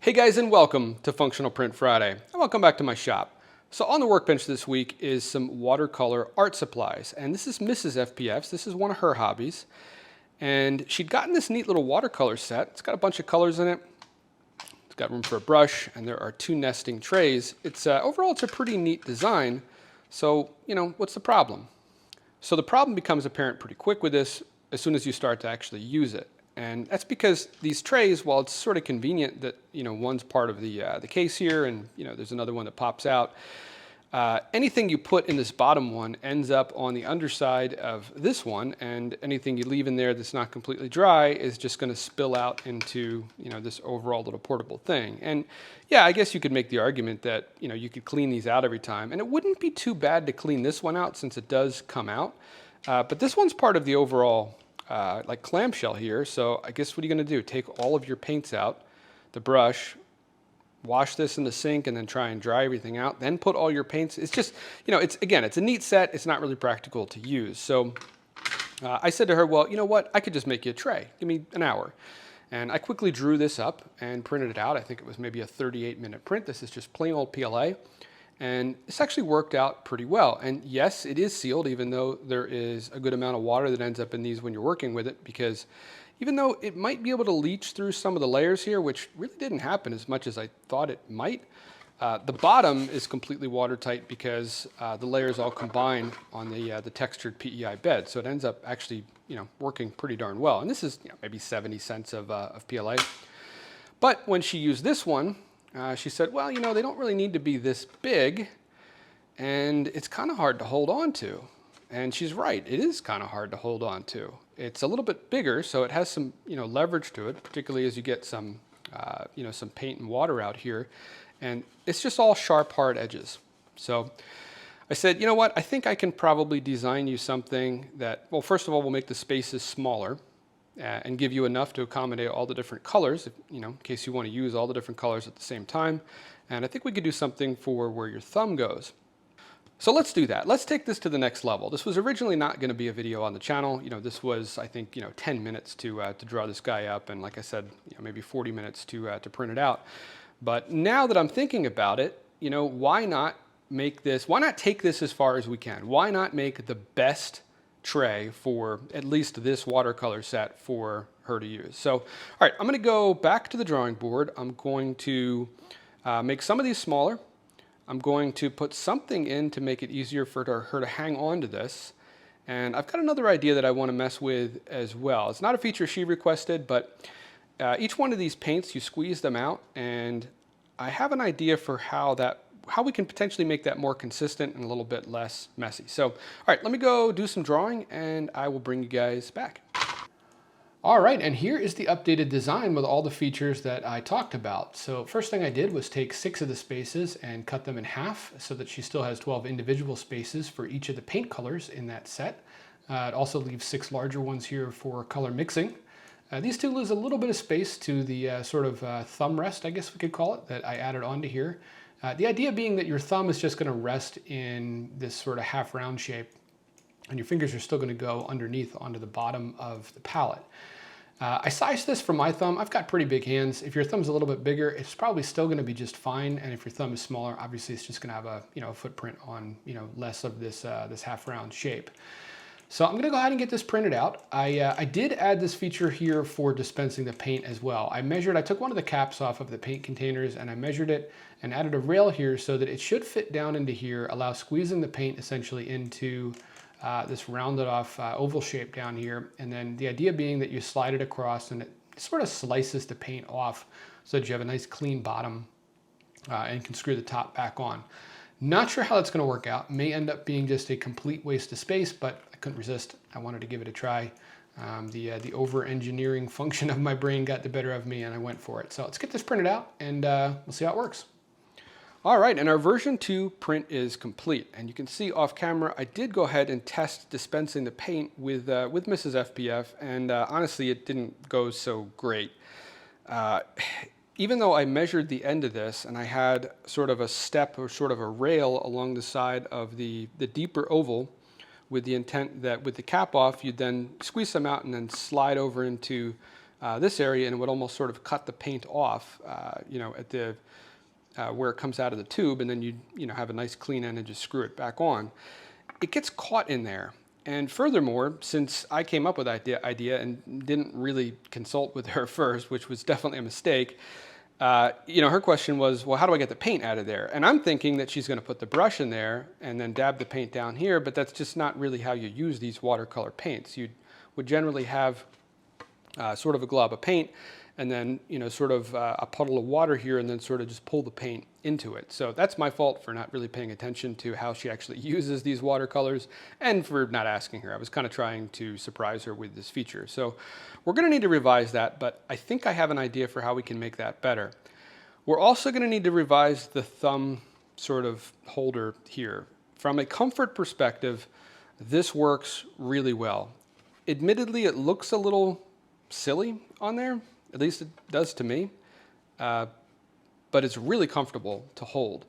Hey guys, and welcome to Functional Print Friday, and welcome back to my shop. So on the workbench this week is some watercolor art supplies, and this is Mrs. FPF's. This is one of her hobbies, and she'd gotten this neat little watercolor set. It's got a bunch of colors in it. It's got room for a brush, and there are two nesting trays. Overall, it's a pretty neat design. So, what's the problem? So the problem becomes apparent pretty quick with this as soon as you start to actually use it. And that's because these trays, while it's sort of convenient that, one's part of the case here and, there's another one that pops out, anything you put in this bottom one ends up on the underside of this one, and anything you leave in there that's not completely dry is just going to spill out into, this overall little portable thing. And yeah, I guess you could make the argument that, you could clean these out every time, and it wouldn't be too bad to clean this one out since it does come out. But this one's part of the overall like clamshell here. So I guess what are you going to do? Take all of your paints out, the brush, wash this in the sink, and then try and dry everything out. Then put all your paints. It's just, it's a neat set. It's not really practical to use. So I said to her, well, you know what? I could just make you a tray. Give me an hour. And I quickly drew this up and printed it out. I think it was maybe a 38-minute print. This is just plain old PLA. And this actually worked out pretty well. And yes, it is sealed, even though there is a good amount of water that ends up in these when you're working with it, because even though it might be able to leach through some of the layers here, which really didn't happen as much as I thought it might, the bottom is completely watertight because the layers all combine on the textured PEI bed. So it ends up actually, working pretty darn well. And this is maybe 70 cents of PLA. But when she used this one, she said, well, they don't really need to be this big, and it's kind of hard to hold on to. And she's right, it is kind of hard to hold on to. It's a little bit bigger, so it has some, leverage to it, particularly as you get some, some paint and water out here. And it's just all sharp, hard edges. So I said, you know what, I think I can probably design you something that, well, first of all, will make the spaces smaller. And give you enough to accommodate all the different colors, in case you want to use all the different colors at the same time. And I think we could do something for where your thumb goes. So let's do that. Let's take this to the next level. This was originally not going to be a video on the channel. This was, I think, 10 minutes to draw this guy up, and like I said, maybe 40 minutes to print it out. But now that I'm thinking about it, why not make this? Why not take this as far as we can? Why not make the best tray for at least this watercolor set for her to use? So, all right, I'm going to go back to the drawing board. I'm going to make some of these smaller. I'm going to put something in to make it easier for her to hang on to this. And I've got another idea that I want to mess with as well. It's not a feature she requested, but each one of these paints, you squeeze them out, and I have an idea for how we can potentially make that more consistent and a little bit less messy. So, all right, let me go do some drawing and I will bring you guys back. All right, and here is the updated design with all the features that I talked about. So first thing I did was take 6 of the spaces and cut them in half so that she still has 12 individual spaces for each of the paint colors in that set. It also leaves 6 larger ones here for color mixing. These two lose a little bit of space to the sort of thumb rest, I guess we could call it, that I added onto here. The idea being that your thumb is just going to rest in this sort of half round shape, and your fingers are still going to go underneath onto the bottom of the palette. I sized this for my thumb. I've got pretty big hands. If your thumb's a little bit bigger, it's probably still going to be just fine. And if your thumb is smaller, obviously it's just going to have a footprint on less of this this half round shape. So I'm going to go ahead and get this printed out. I did add this feature here for dispensing the paint as well. I took one of the caps off of the paint containers and I measured it and added a rail here so that it should fit down into here, allow squeezing the paint essentially into this rounded off oval shape down here. And then the idea being that you slide it across and it sort of slices the paint off so that you have a nice clean bottom and can screw the top back on. Not sure how that's going to work out. May end up being just a complete waste of space, but I couldn't resist. I wanted to give it a try. The over-engineering function of my brain got the better of me and I went for it. So let's get this printed out and we'll see how it works. All right, and our version 2 print is complete. And you can see off camera, I did go ahead and test dispensing the paint with Mrs. FPF, and honestly, it didn't go so great. Even though I measured the end of this and I had sort of a step or sort of a rail along the side of the deeper oval with the intent that with the cap off, you'd then squeeze them out and then slide over into this area, and it would almost sort of cut the paint off, you know, at the where it comes out of the tube, and then you know, have a nice clean end and just screw it back on. It gets caught in there. And furthermore, since I came up with that idea and didn't really consult with her first, which was definitely a mistake, you know, her question was, well, how do I get the paint out of there? And I'm thinking that she's going to put the brush in there and then dab the paint down here, but that's just not really how you use these watercolor paints. You would generally have sort of a glob of paint, and then, you know, sort of a puddle of water here, and then sort of just pull the paint into it. So that's my fault for not really paying attention to how she actually uses these watercolors, and for not asking her. I was kind of trying to surprise her with this feature. So we're going to need to revise that, but I think I have an idea for how we can make that better. We're also going to need to revise the thumb sort of holder here. From a comfort perspective, this works really well. Admittedly, it looks a little silly on there. At least it does to me, but it's really comfortable to hold.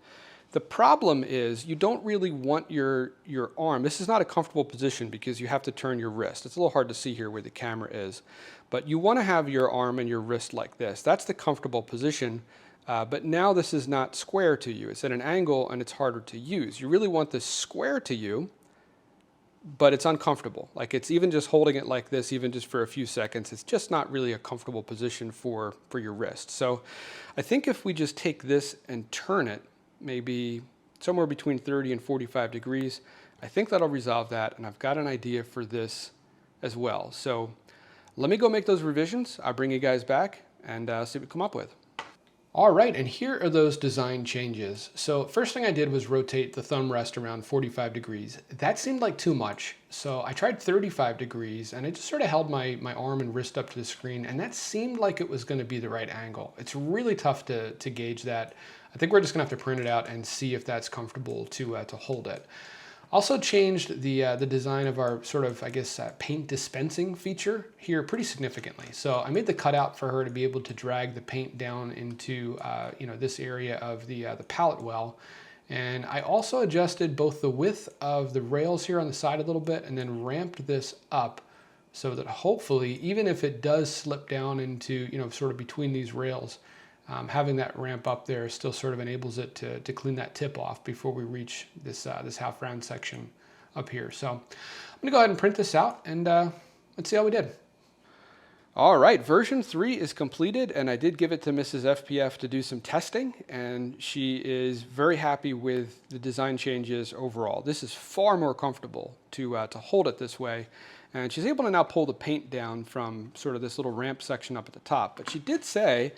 The problem is you don't really want your arm. This is not a comfortable position because you have to turn your wrist. It's a little hard to see here where the camera is, but you want to have your arm and your wrist like this. That's the comfortable position, but now this is not square to you. It's at an angle and it's harder to use. You really want this square to you, but it's uncomfortable. Like, it's even just holding it like this, even just for a few seconds, it's just not really a comfortable position for your wrist. So I think if we just take this and turn it maybe somewhere between 30 and 45 degrees, I think that'll resolve that, and I've got an idea for this as well. So let me go make those revisions. I'll bring you guys back and see what we come up with. All right, and here are those design changes. So first thing I did was rotate the thumb rest around 45 degrees. That seemed like too much, so I tried 35 degrees, and I just sort of held my arm and wrist up to the screen, and that seemed like it was going to be the right angle. It's really tough to gauge that. I think we're just going to have to print it out and see if that's comfortable to hold it. Also changed the design of our sort of, I guess, paint dispensing feature here pretty significantly. So I made the cutout for her to be able to drag the paint down into you know, this area of the palette well. And I also adjusted both the width of the rails here on the side a little bit, and then ramped this up so that hopefully, even if it does slip down into, you know, sort of between these rails, having that ramp up there still sort of enables it to clean that tip off before we reach this half round section up here. So I'm gonna go ahead and print this out, and let's see how we did. All right, version 3 is completed, and I did give it to Mrs. FPF to do some testing, and she is very happy with the design changes overall. This is far more comfortable to hold it this way, and she's able to now pull the paint down from sort of this little ramp section up at the top. But she did say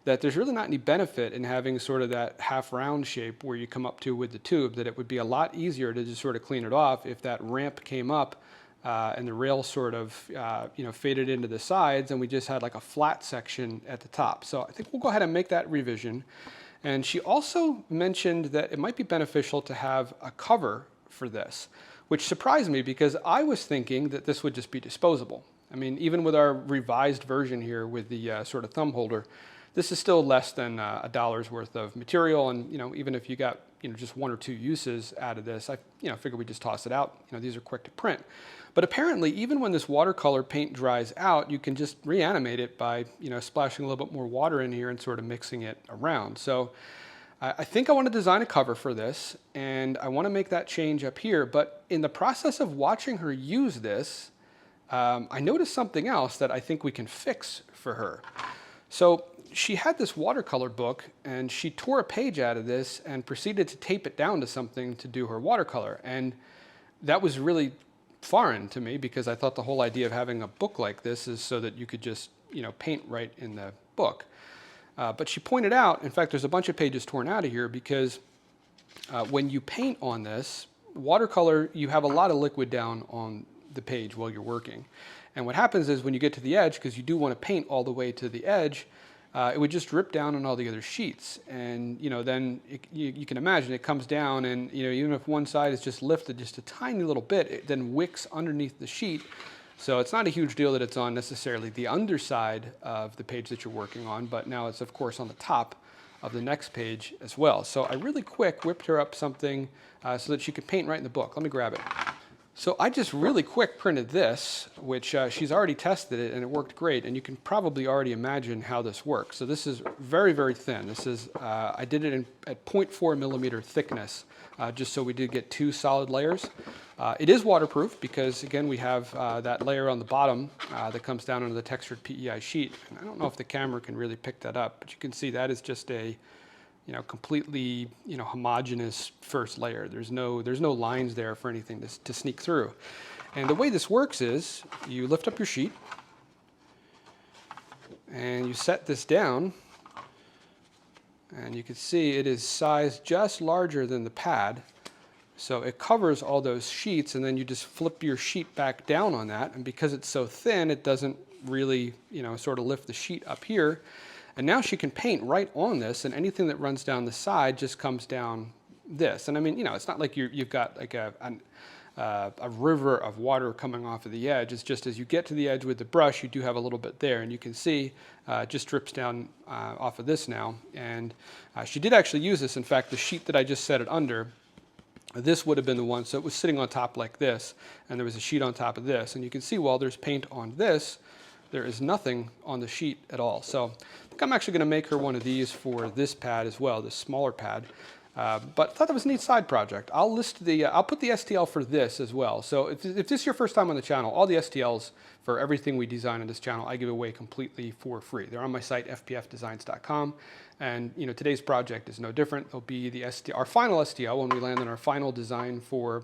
that there's really not any benefit in having sort of that half round shape where you come up to with the tube, that it would be a lot easier to just sort of clean it off if that ramp came up and the rail sort of you know, faded into the sides, and we just had like a flat section at the top. So I think we'll go ahead and make that revision. And she also mentioned that it might be beneficial to have a cover for this, which surprised me because I was thinking that this would just be disposable. I mean, even with our revised version here with the sort of thumb holder, this is still less than $1 worth of material, and you know, even if you got, you know, just 1 or 2 uses out of this, I figured we just toss it out. You know, these are quick to print. But apparently, even when this watercolor paint dries out, you can just reanimate it by, you know, splashing a little bit more water in here and sort of mixing it around. So I think I want to design a cover for this, and I want to make that change up here. But in the process of watching her use this, I noticed something else that I think we can fix for her. So she had this watercolor book, and she tore a page out of this and proceeded to tape it down to something to do her watercolor. And that was really foreign to me because I thought the whole idea of having a book like this is so that you could just, you know, paint right in the book. But she pointed out, in fact, there's a bunch of pages torn out of here because when you paint on this watercolor, you have a lot of liquid down on the page while you're working. And what happens is when you get to the edge, because you do want to paint all the way to the edge, it would just drip down on all the other sheets. And, you know, then you can imagine it comes down, and, you know, even if one side is just lifted just a tiny little bit, it then wicks underneath the sheet. So it's not a huge deal that it's on necessarily the underside of the page that you're working on, but now it's, of course, on the top of the next page as well. So I really quick whipped her up something so that she could paint right in the book. Let me grab it. So I just really quick printed this, which she's already tested it and it worked great. And you can probably already imagine how this works. So this is very, very thin. This is, I did it at 0.4 millimeter thickness, just so we did get 2 solid layers. It is waterproof because, again, we have that layer on the bottom that comes down onto the textured PEI sheet. And I don't know if the camera can really pick that up, but you can see that is just a completely, homogeneous first layer. There's no lines there for anything to sneak through. And the way this works is you lift up your sheet and you set this down, and you can see it is sized just larger than the pad. So it covers all those sheets, and then you just flip your sheet back down on that. And because it's so thin, it doesn't really, sort of lift the sheet up here. And now she can paint right on this, and anything that runs down the side just comes down this. And I mean, it's not like you've got like a river of water coming off of the edge. It's just as you get to the edge with the brush, you do have a little bit there, and you can see it just drips down off of this now. And she did actually use this. In fact, the sheet that I just set it under, this would have been the one. So it was sitting on top like this, and there was a sheet on top of this. And you can see while there's paint on this, there is nothing on the sheet at all. So I think I'm actually going to make her one of these for this pad as well, this smaller pad. But I thought that was a neat side project. I'll list I'll put the STL for this as well. So if this is your first time on the channel, all the STLs for everything we design on this channel, I give away completely for free. They're on my site, fpfdesigns.com. And today's project is no different. There'll be our final STL when we land on our final design for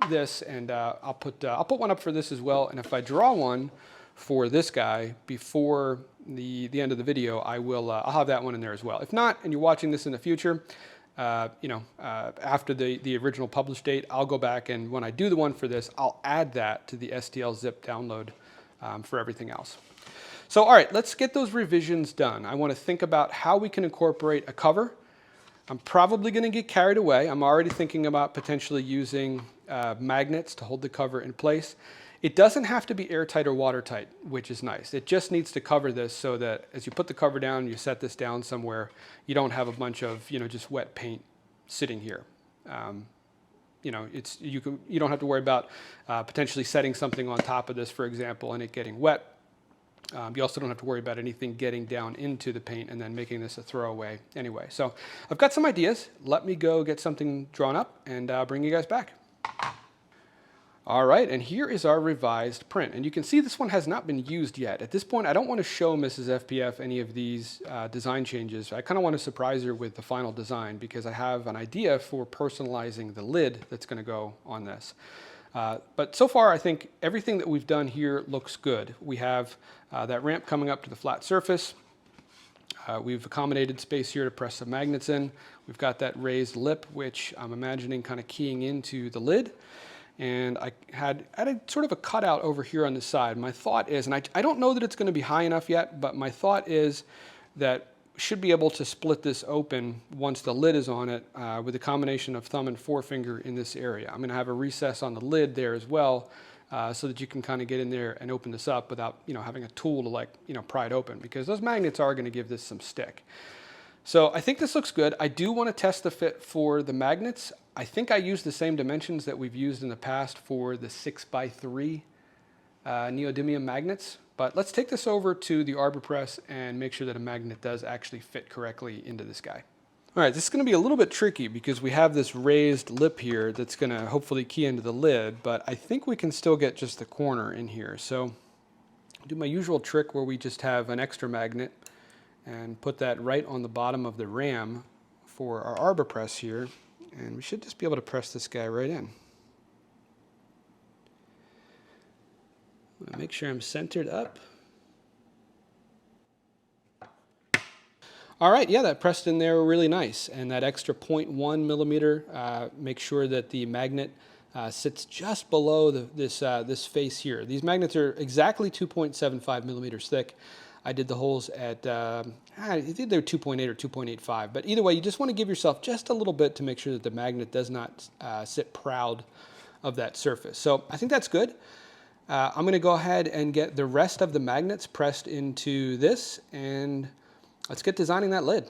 this, and I'll put one up for this as well. And if I draw one for this guy before the end of the video, I'll have that one in there as well. If not, and you're watching this in the future, after the original published date, I'll go back, and when I do the one for this, I'll add that to the STL zip download for everything else. So all right, let's get those revisions done. I want to think about how we can incorporate a cover. I'm probably going to get carried away. I'm already thinking about potentially using magnets to hold the cover in place. It doesn't have to be airtight or watertight, which is nice. It just needs to cover this so that as you put the cover down, you set this down somewhere, you don't have a bunch of, just wet paint sitting here. You don't have to worry about potentially setting something on top of this, for example, and it getting wet. You also don't have to worry about anything getting down into the paint and then making this a throwaway anyway. So I've got some ideas. Let me go get something drawn up and bring you guys back. All right, and here is our revised print. And you can see this one has not been used yet. At this point, I don't want to show Mrs. FPF any of these design changes. I kind of want to surprise her with the final design because I have an idea for personalizing the lid that's going to go on this. But so far, I think everything that we've done here looks good. We have that ramp coming up to the flat surface. We've accommodated space here to press some magnets in. We've got that raised lip, which I'm imagining kind of keying into the lid. And I had added sort of a cutout over here on the side. My thought is, and I don't know that it's going to be high enough yet, but my thought is that we should be able to split this open once the lid is on it with a combination of thumb and forefinger in this area. I'm going to have a recess on the lid there as well so that you can kind of get in there and open this up without having a tool to pry it open, because those magnets are going to give this some stick. So I think this looks good. I do want to test the fit for the magnets. I think I used the same dimensions that we've used in the past for the 6x3 neodymium magnets. But let's take this over to the arbor press and make sure that a magnet does actually fit correctly into this guy. All right, this is going to be a little bit tricky because we have this raised lip here that's going to hopefully key into the lid, but I think we can still get just the corner in here. So I'll do my usual trick where we just have an extra magnet and put that right on the bottom of the ram for our arbor press here, and we should just be able to press this guy right in. Make sure I'm centered up. All right, yeah, that pressed in there really nice, and that extra 0.1 millimeter, make sure that the magnet sits just below this face here. These magnets are exactly 2.75 millimeters thick. I did the holes at, I think they're 2.8 or 2.85, but either way, you just want to give yourself just a little bit to make sure that the magnet does not sit proud of that surface. So I think that's good. I'm going to go ahead and get the rest of the magnets pressed into this, and let's get designing that lid.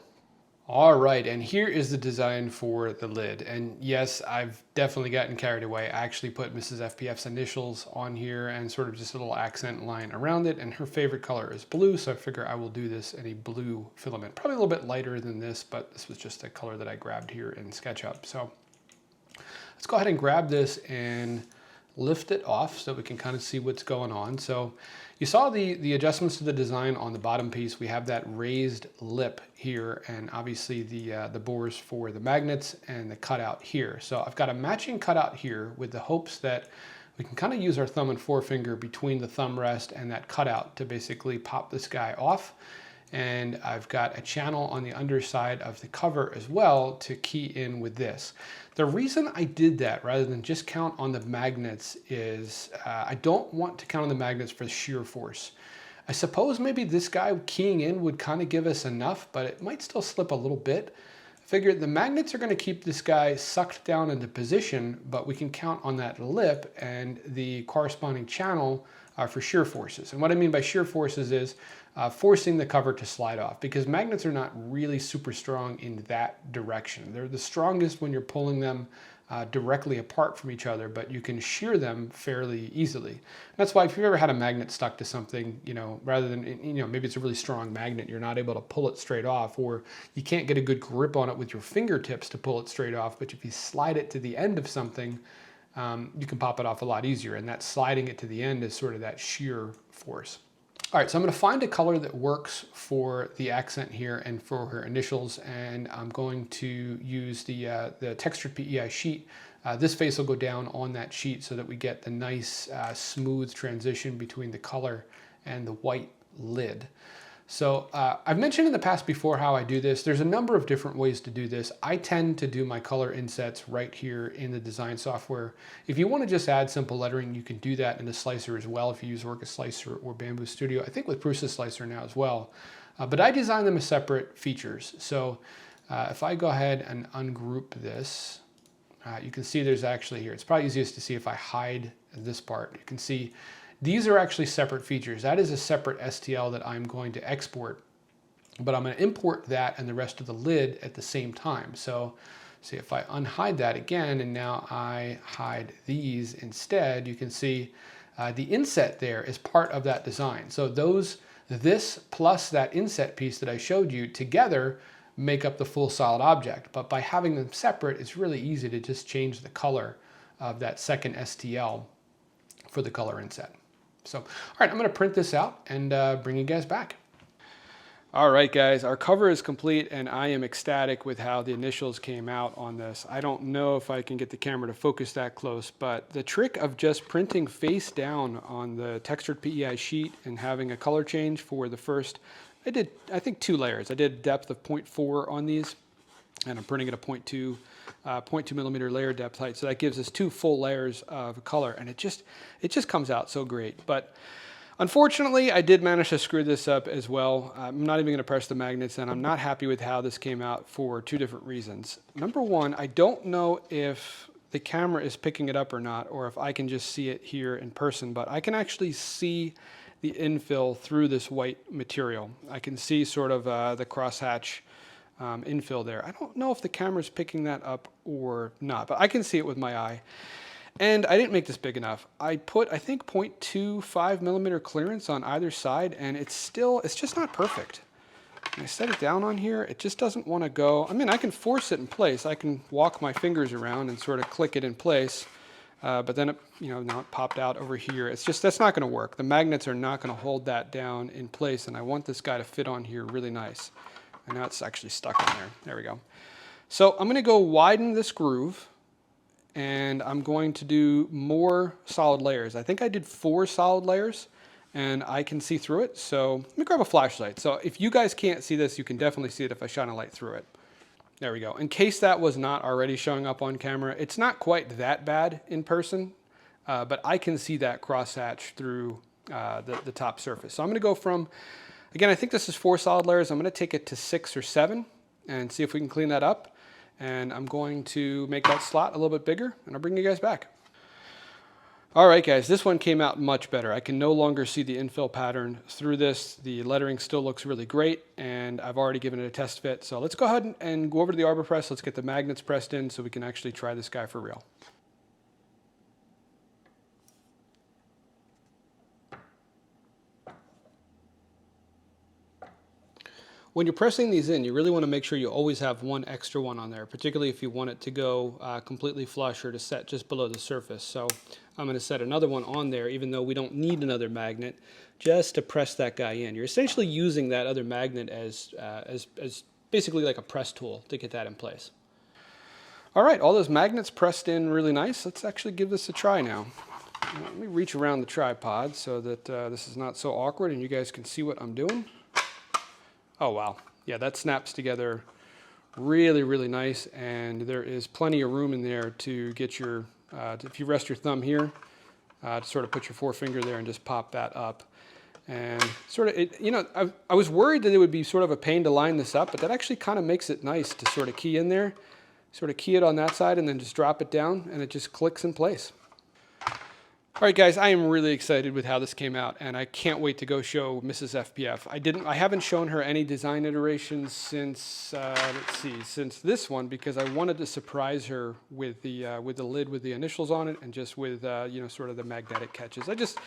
All right, and here is the design for the lid. And yes, I've definitely gotten carried away. I actually put Mrs. FPF's initials on here and sort of just a little accent line around it. And her favorite color is blue, so I figure I will do this in a blue filament. Probably a little bit lighter than this, but this was just a color that I grabbed here in SketchUp. So let's go ahead and grab this and lift it off so we can kind of see what's going on. So you saw the adjustments to the design on the bottom piece. We have that raised lip here, and obviously the bores for the magnets and the cutout here. So I've got a matching cutout here with the hopes that we can kind of use our thumb and forefinger between the thumb rest and that cutout to basically pop this guy off. And I've got a channel on the underside of the cover as well to key in with this. The reason I did that rather than just count on the magnets is I don't want to count on the magnets for shear force. I suppose maybe this guy keying in would kind of give us enough, but it might still slip a little bit. I figured the magnets are going to keep this guy sucked down into position, but we can count on that lip and the corresponding channel for shear forces. And what I mean by shear forces is forcing the cover to slide off, because magnets are not really super strong in that direction. They're the strongest when you're pulling them directly apart from each other, but you can shear them fairly easily. And that's why if you've ever had a magnet stuck to something, rather than, maybe it's a really strong magnet, you're not able to pull it straight off, or you can't get a good grip on it with your fingertips to pull it straight off, but if you slide it to the end of something, you can pop it off a lot easier, and that sliding it to the end is sort of that shear force. All right, so I'm going to find a color that works for the accent here and for her initials, and I'm going to use the textured PEI sheet. This face will go down on that sheet so that we get the nice smooth transition between the color and the white lid. So I've mentioned in the past before how I do this. There's a number of different ways to do this. I tend to do my color insets right here in the design software. If you want to just add simple lettering, you can do that in the slicer as well if you use Orca Slicer or Bamboo Studio. I think with Prusa Slicer now as well. But I design them as separate features. So if I go ahead and ungroup this, you can see there's actually here. It's probably easiest to see if I hide this part. You can see these are actually separate features. That is a separate STL that I'm going to export, but I'm going to import that and the rest of the lid at the same time. So see if I unhide that again, and now I hide these instead, you can see the inset there is part of that design. So this plus that inset piece that I showed you together make up the full solid object. But by having them separate, it's really easy to just change the color of that second STL for the color inset. So, all right, I'm going to print this out and bring you guys back. All right, guys, our cover is complete, and I am ecstatic with how the initials came out on this. I don't know if I can get the camera to focus that close, but the trick of just printing face down on the textured PEI sheet and having a color change for the first, I did, I think, 2 layers. I did depth of 0.4 on these, and I'm printing at a 0.2 millimeter layer depth height. So that gives us 2 full layers of color, and it just comes out so great. But unfortunately, I did manage to screw this up as well. I'm not even going to press the magnets, and I'm not happy with how this came out for 2 different reasons. Number one, I don't know if the camera is picking it up or not, or if I can just see it here in person, but I can actually see the infill through this white material. I can see sort of the crosshatch infill there. I don't know if the camera's picking that up or not, but I can see it with my eye. And I didn't make this big enough. I put, I think, 0.25 millimeter clearance on either side, and it's just not perfect. When I set it down on here, it just doesn't want to go. I mean, I can force it in place. I can walk my fingers around and sort of click it in place, but then it, now it popped out over here. It's just, that's not going to work. The magnets are not going to hold that down in place, and I want this guy to fit on here really nice. And now it's actually stuck in there. There we go. So I'm going to go widen this groove, and I'm going to do more solid layers. I think I did 4 solid layers, and I can see through it. So let me grab a flashlight. So if you guys can't see this, you can definitely see it if I shine a light through it. There we go. In case that was not already showing up on camera, it's not quite that bad in person, but I can see that crosshatch through the top surface. So I'm going to go from, again, I think this is 4 solid layers. I'm going to take it to 6 or 7 and see if we can clean that up. And I'm going to make that slot a little bit bigger, and I'll bring you guys back. All right, guys, this one came out much better. I can no longer see the infill pattern through this. The lettering still looks really great, and I've already given it a test fit. So let's go ahead and go over to the arbor press. Let's get the magnets pressed in so we can actually try this guy for real. When you're pressing these in, you really want to make sure you always have one extra one on there, particularly if you want it to go completely flush or to set just below the surface. So I'm going to set another one on there, even though we don't need another magnet, just to press that guy in. You're essentially using that other magnet as basically like a press tool to get that in place. All right, all those magnets pressed in really nice. Let's actually give this a try now. Let me reach around the tripod so that this is not so awkward and you guys can see what I'm doing. Oh wow, yeah, that snaps together really, really nice, and there is plenty of room in there to get your, if you rest your thumb here, to sort of put your forefinger there and just pop that up. And sort of, I was worried that it would be sort of a pain to line this up, but that actually kind of makes it nice to sort of key in there, sort of key it on that side and then just drop it down and it just clicks in place. All right, guys, I am really excited with how this came out, and I can't wait to go show Mrs. FPF. I haven't shown her any design iterations since, since this one, because I wanted to surprise her with the lid with the initials on it, and just with sort of the magnetic catches. I just,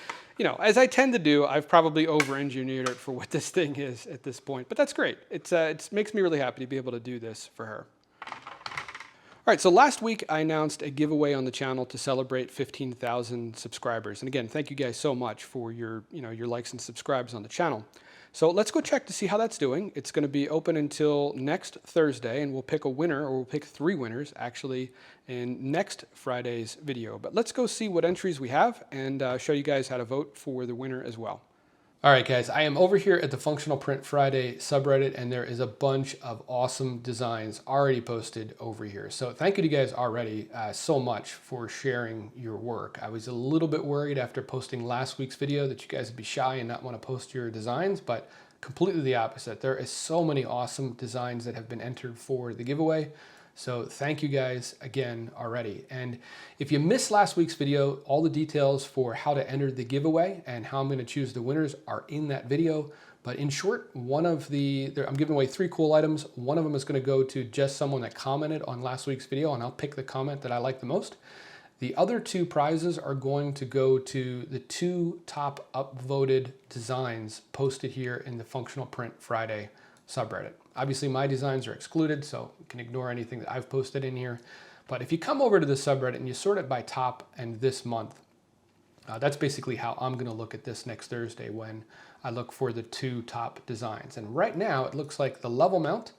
as I tend to do, I've probably over-engineered it for what this thing is at this point, but that's great. It makes me really happy to be able to do this for her. All right, so last week I announced a giveaway on the channel to celebrate 15,000 subscribers. And again, thank you guys so much for your likes and subscribes on the channel. So let's go check to see how that's doing. It's going to be open until next Thursday, and we'll pick a winner, or we'll pick 3 winners actually in next Friday's video. But let's go see what entries we have and show you guys how to vote for the winner as well. All right, guys, I am over here at the Functional Print Friday subreddit, and there is a bunch of awesome designs already posted over here. So thank you to you guys already so much for sharing your work. I was a little bit worried after posting last week's video that you guys would be shy and not want to post your designs, but completely the opposite. There is so many awesome designs that have been entered for the giveaway. So thank you guys again already. And if you missed last week's video, all the details for how to enter the giveaway and how I'm going to choose the winners are in that video. But in short, I'm giving away 3 cool items. One of them is going to go to just someone that commented on last week's video, and I'll pick the comment that I like the most. The other 2 prizes are going to go to the 2 top upvoted designs posted here in the Functional Print Friday subreddit. Obviously my designs are excluded, so you can ignore anything that I've posted in here. But if you come over to the subreddit and you sort it by top and this month, that's basically how I'm going to look at this next Thursday when I look for the 2 top designs. And right now it looks like the level mount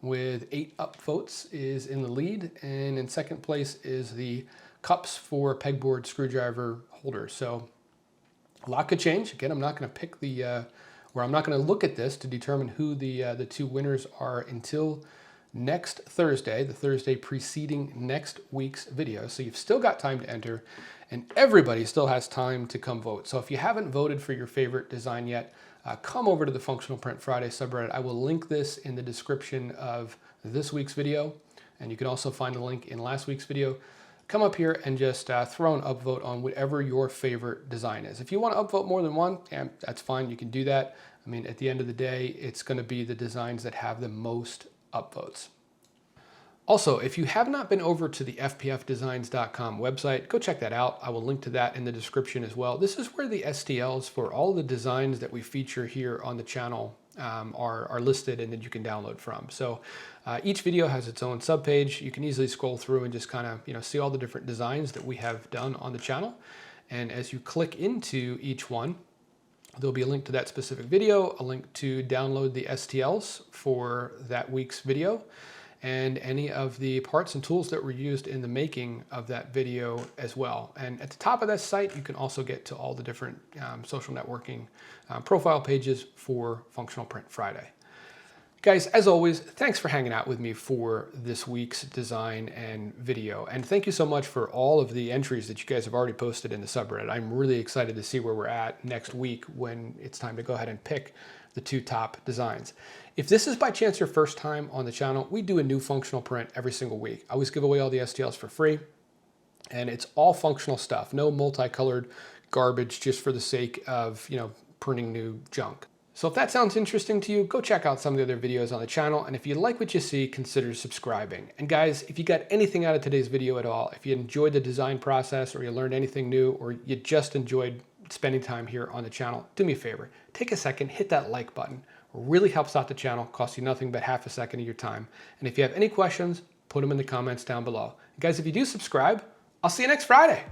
with 8 upvotes is in the lead, and in second place is the cups for pegboard screwdriver holders. So a lot could change. Again, I'm not going to pick I'm not going to look at this to determine who the 2 winners are until next Thursday, the Thursday preceding next week's video. So you've still got time to enter, and everybody still has time to come vote. So if you haven't voted for your favorite design yet, come over to the Functional Print Friday subreddit. I will link this in the description of this week's video, and you can also find the link in last week's video. Come up here and just throw an upvote on whatever your favorite design is. If you want to upvote more than one, yeah, that's fine, you can do that. I mean, at the end of the day, it's going to be the designs that have the most upvotes. Also, if you have not been over to the fpfdesigns.com website, go check that out. I will link to that in the description as well. This is where the STLs for all the designs that we feature here on the channel are listed and that you can download from. So each video has its own subpage. You can easily scroll through and just kind of see all the different designs that we have done on the channel. And as you click into each one, there'll be a link to that specific video, a link to download the STLs for that week's video, and any of the parts and tools that were used in the making of that video as well. And at the top of that site, you can also get to all the different social networking profile pages for Functional Print Friday. Guys, as always, thanks for hanging out with me for this week's design and video. And thank you so much for all of the entries that you guys have already posted in the subreddit. I'm really excited to see where we're at next week when it's time to go ahead and pick the 2 top designs. If this is by chance your first time on the channel, we do a new functional print every single week. I always give away all the STLs for free. And it's all functional stuff, no multicolored garbage just for the sake of, printing new junk. So if that sounds interesting to you, go check out some of the other videos on the channel. And if you like what you see, consider subscribing. And guys, if you got anything out of today's video at all, if you enjoyed the design process or you learned anything new, or you just enjoyed spending time here on the channel, do me a favor, take a second, hit that like button. It really helps out the channel, costs you nothing but half a second of your time. And if you have any questions, put them in the comments down below. And guys, if you do subscribe, I'll see you next Friday.